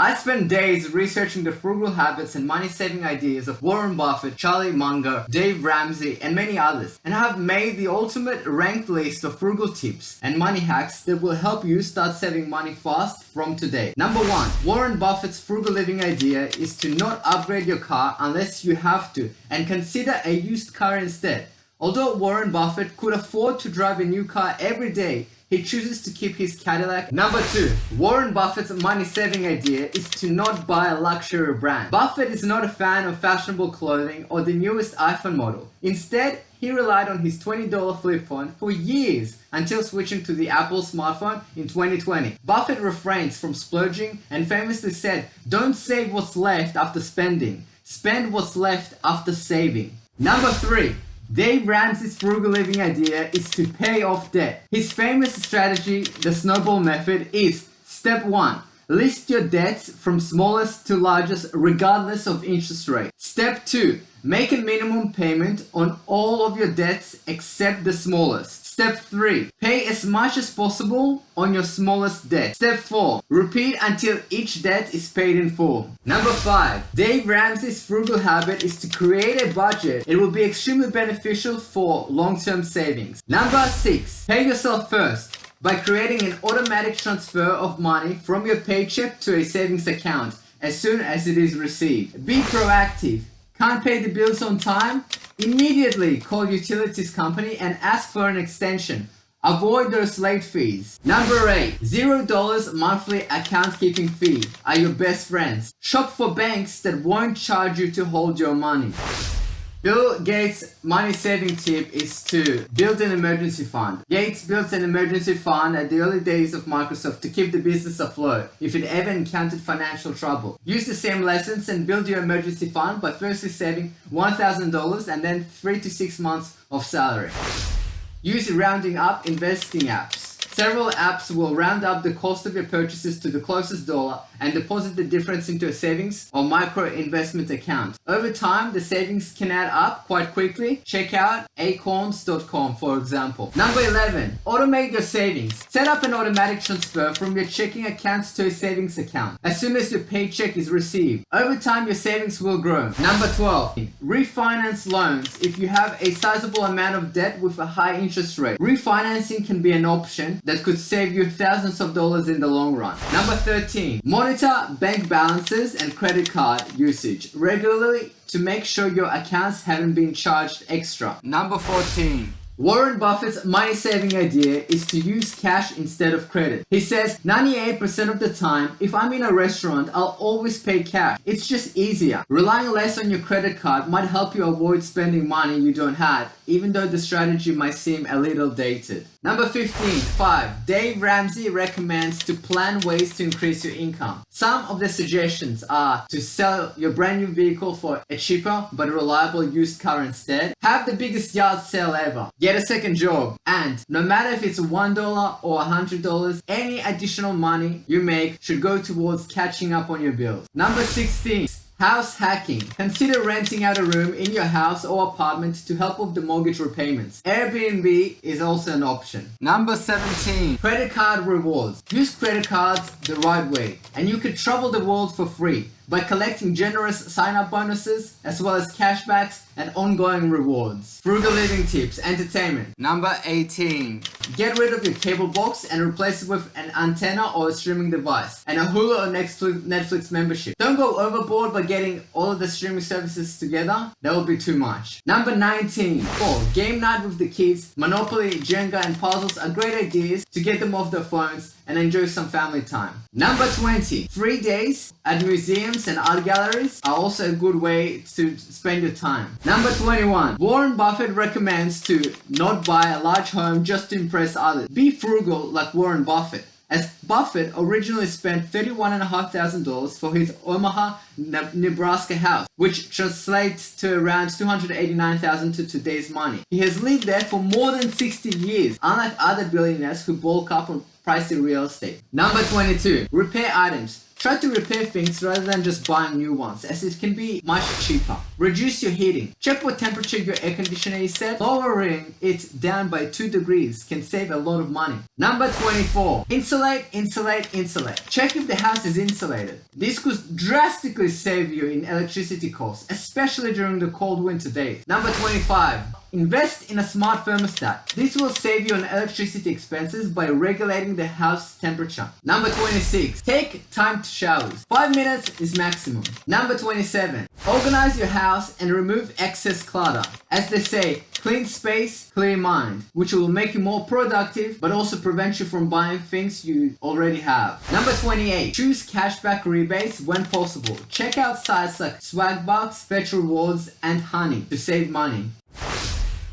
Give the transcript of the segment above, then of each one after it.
I spent days researching the frugal habits and money-saving ideas of Warren Buffett, Charlie Munger, Dave Ramsey, and many others, and I have made the ultimate ranked list of frugal tips and money hacks that will help you start saving money fast from today. Number 1. Warren Buffett's frugal living idea is to not upgrade your car unless you have to, and consider a used car instead. Although Warren Buffett could afford to drive a new car every day, he chooses to keep his Cadillac. Number 2. Warren Buffett's money-saving idea is to not buy a luxury brand. Buffett is not a fan of fashionable clothing or the newest iPhone model. Instead, he relied on his $20 flip phone for years until switching to the Apple smartphone in 2020. Buffett refrains from splurging and famously said, "Don't save what's left after spending. Spend what's left after saving." Number 3. Dave Ramsey's frugal living idea is to pay off debt. His famous strategy, the snowball method, is step 1. List your debts from smallest to largest regardless of interest rate. Step 2. Make a minimum payment on all of your debts except the smallest. Step 3. Pay as much as possible on your smallest debt. Step 4. Repeat until each debt is paid in full. Number 5. Dave Ramsey's frugal habit is to create a budget. It will be extremely beneficial for long-term savings. Number 6. Pay yourself first by creating an automatic transfer of money from your paycheck to a savings account as soon as it is received. Be proactive. Can't pay the bills on time? Immediately call utilities company and ask for an extension. Avoid those late fees. Number 8. $0 monthly account keeping fee are your best friends. Shop for banks that won't charge you to hold your money. Bill Gates' money-saving tip is to build an emergency fund. Gates built an emergency fund at the early days of Microsoft to keep the business afloat if it ever encountered financial trouble. Use the same lessons and build your emergency fund by firstly saving $1,000 and then 3 to 6 months of salary. Use rounding up investing apps. Several apps will round up the cost of your purchases to the closest dollar and deposit the difference into a savings or micro investment account. Over time, the savings can add up quite quickly. Check out acorns.com for example. Number 11. Automate your savings. Set up an automatic transfer from your checking account to a savings account as soon as your paycheck is received. Over time, your savings will grow. Number 12. Refinance loans. If you have a sizable amount of debt with a high interest rate, refinancing can be an option that could save you thousands of dollars in the long run. Number 13. Monitor bank balances and credit card usage regularly to make sure your accounts haven't been charged extra. Number 14. Warren Buffett's money-saving idea is to use cash instead of credit. He says, 98% of the time, if I'm in a restaurant, I'll always pay cash. It's just easier. Relying less on your credit card might help you avoid spending money you don't have, even though the strategy might seem a little dated. Number 15. 5. Dave Ramsey recommends to plan ways to increase your income. Some of the suggestions are to sell your brand new vehicle for a cheaper but reliable used car instead. Have the biggest yard sale ever. Get a second job. And no matter if it's $1 or $100, any additional money you make should go towards catching up on your bills. Number 16. House hacking. Consider renting out a room in your house or apartment to help with the mortgage repayments. Airbnb is also an option. Number 17. Credit card rewards. Use credit cards the right way, and you could travel the world for free by collecting generous sign-up bonuses as well as cashbacks and ongoing rewards. Frugal living tips. Entertainment. Number 18. Get rid of your cable box and replace it with an antenna or a streaming device and a Hulu or Netflix membership. Don't go overboard by getting all of the streaming services together. That will be too much. Number 19. 4. Game night with the kids. Monopoly, Jenga, and puzzles are great ideas to get them off their phones and enjoy some family time. Number 20. 3 days at museums and art galleries are also a good way to spend your time. Number 21. Warren Buffett recommends to not buy a large home just to impress others. Be frugal like Warren Buffett, as Buffett originally spent $31,500 for his Omaha, Nebraska house, which translates to around $289,000 to today's money. He has lived there for more than 60 years, unlike other billionaires who bulk up on pricey real estate. Number 22. Repair items. Try to repair things rather than just buying new ones, as it can be much cheaper. Reduce your heating. Check what temperature your air conditioner is set. Lowering it down by 2 degrees can save a lot of money. Number 24. Insulate, insulate, insulate. Check if the house is insulated. This could drastically save you in electricity costs, especially during the cold winter days. Number 25. Invest in a smart thermostat. This will save you on electricity expenses by regulating the house temperature. Number 26. Take time to showers. 5 minutes is maximum. Number 27. Organize your house and remove excess clutter. As they say, clean space, clear mind, which will make you more productive but also prevent you from buying things you already have. Number 28. Choose cashback rebates when possible. Check out sites like Swagbucks, Fetch Rewards, and Honey to save money.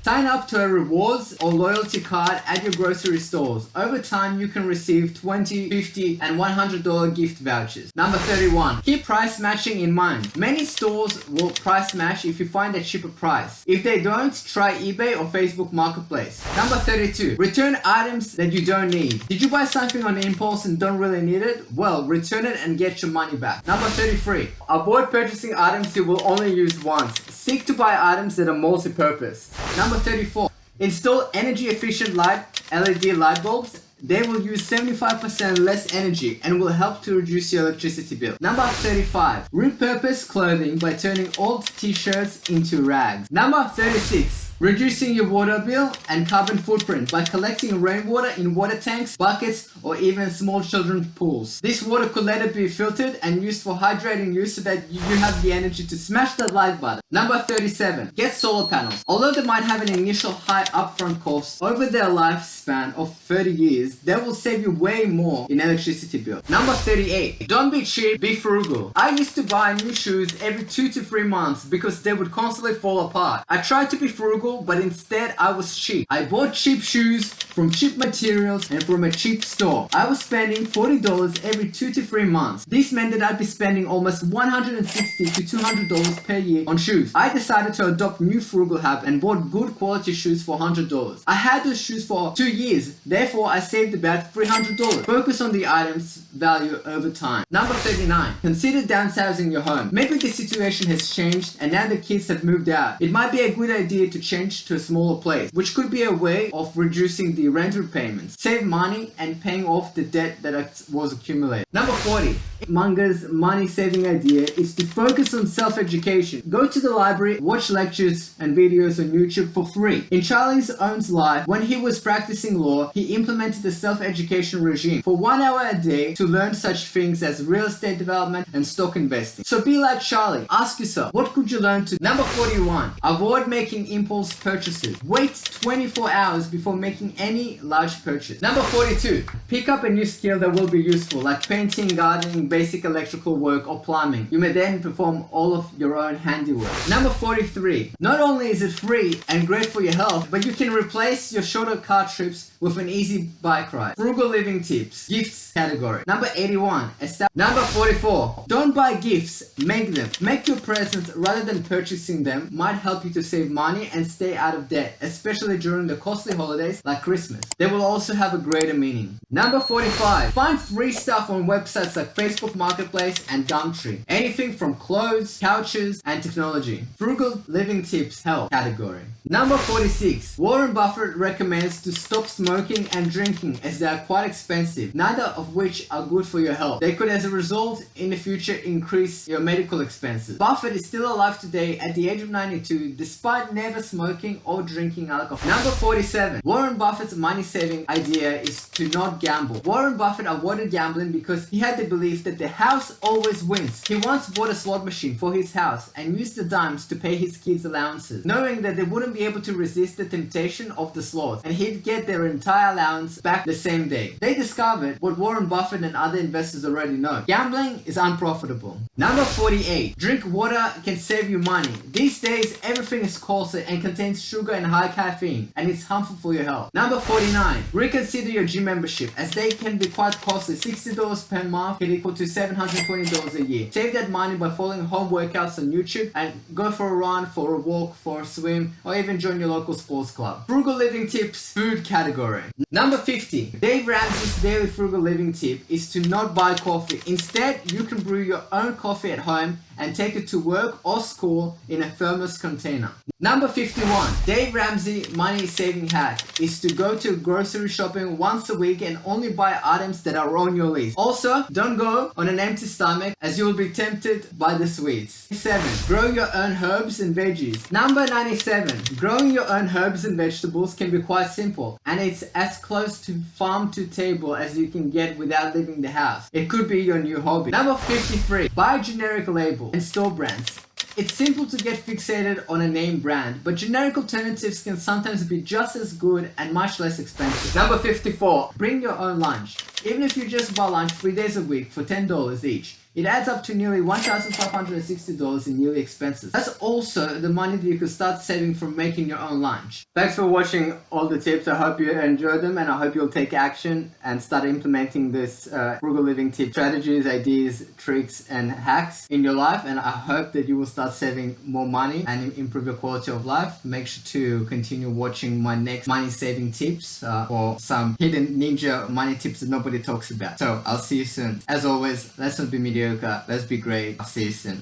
Sign up to a rewards or loyalty card at your grocery stores. Over time, you can receive $20, $50, and $100 gift vouchers. Number 31. Keep price matching in mind. Many stores will price match if you find a cheaper price. If they don't, try eBay or Facebook Marketplace. Number 32. Return items that you don't need. Did you buy something on impulse and don't really need it? Well, return it and get your money back. Number 33. Avoid purchasing items you will only use once. Seek to buy items that are multi-purpose. Number 34. Install energy efficient LED light bulbs. They will use 75% less energy and will help to reduce your electricity bill. Number 35. Repurpose clothing by turning old t-shirts into rags. Number 36. Reducing your water bill and carbon footprint by collecting rainwater in water tanks, buckets, or even small children's pools. This water could later be filtered and used for hydrating use so that you have the energy to smash that like button. Number 37. Get solar panels. Although they might have an initial high upfront cost, over their lifespan of 30 years, they will save you way more in electricity bill. Number 38. Don't be cheap, be frugal. I used to buy new shoes every 2 to 3 months because they would constantly fall apart. I tried to be frugal, but instead I was cheap. I bought cheap shoes from cheap materials and from a cheap store. I was spending $40 every 2 to 3 months. This meant that I'd be spending almost $160 to $200 per year on shoes. I decided to adopt new frugal habit and bought good quality shoes for $100. I had those shoes for 2 years, therefore I saved about $300. Focus on the item's value over time. Number 39. Consider downsizing your home. Maybe the situation has changed and now the kids have moved out. It might be a good idea to change to a smaller place, which could be a way of reducing the rent repayments, save money, and paying off the debt that was accumulated. Number 40. Munger's money saving idea is to focus on self-education. Go to the library, watch lectures and videos on YouTube for free. In Charlie's own life, when he was practicing law, he implemented a self-education regime for 1 hour a day to learn such things as real estate development and stock investing. So be like Charlie. Ask yourself, what could you learn to? Number 41. Avoid making impulse purchases. Wait 24 hours before making any large purchase. Number 42. Pick up a new skill that will be useful, like painting, gardening, basic electrical work, or plumbing. You may then perform all of your own handiwork. Number 43. Not only is it free and great for your health, but you can replace your shorter car trips with an easy bike ride. Frugal living tips. Gifts category. Number 81. Number 44. Don't buy gifts, make them. Make your presents rather than purchasing them might help you to save money and stay out of debt, especially during the costly holidays like Christmas. They will also have a greater meaning. Number 45. Find free stuff on websites like Facebook Marketplace and Gumtree. Anything from clothes, couches, and technology. Frugal living tips help category. Number 46. Warren Buffett recommends to stop smoking and drinking as they are quite expensive, neither of which are good for your health. They could as a result in the future increase your medical expenses. Buffett is still alive today at the age of 92 despite never smoking or drinking alcohol. Number 47. Warren Buffett's money saving idea is to not gamble. Warren Buffett avoided gambling because he had the belief that the house always wins. He once bought a slot machine for his house and used the dimes to pay his kids' allowances, knowing that they wouldn't be able to resist the temptation of the slots and he'd get their entire allowance back the same day. They discovered what Warren Buffett and other investors already know. Gambling is unprofitable. Number 48. Drink water can save you money. These days everything is costly and contains sugar and high caffeine, and it's harmful for your health. Number Number 49. Reconsider your gym membership, as they can be quite costly. $60 per month can equal to $720 a year. Save that money by following home workouts on YouTube and go for a run, for a walk, for a swim, or even join your local sports club. Frugal living tips, food category. Number 50. Dave Ramsey's daily frugal living tip is to not buy coffee. Instead, you can brew your own coffee at home and take it to work or school in a thermos container. Number 51. Dave Ramsey money saving hack is to go to grocery shopping once a week and only buy items that are on your list. Also, don't go on an empty stomach, as you will be tempted by the sweets. 7. Grow your own herbs and veggies. Number 97. Growing your own herbs and vegetables can be quite simple, and it's as close to farm to table as you can get without leaving the house. It could be your new hobby. Number 53. Buy generic label and store brands. It's simple to get fixated on a name brand, but generic alternatives can sometimes be just as good and much less expensive. Number 54. Bring your own lunch. Even if you just buy lunch 3 days a week for $10 each, it adds up to nearly $1,560 in yearly expenses. That's also the money that you could start saving from making your own lunch. Thanks for watching all the tips. I hope you enjoyed them, and I hope you'll take action and start implementing this frugal living tip strategies, ideas, tricks, and hacks in your life. And I hope that you will start saving more money and improve your quality of life. Make sure to continue watching my next money saving tips or some hidden ninja money tips that nobody talks about. So I'll see you soon. As always, let's not be mediocre. Let's be great. I'll see you soon.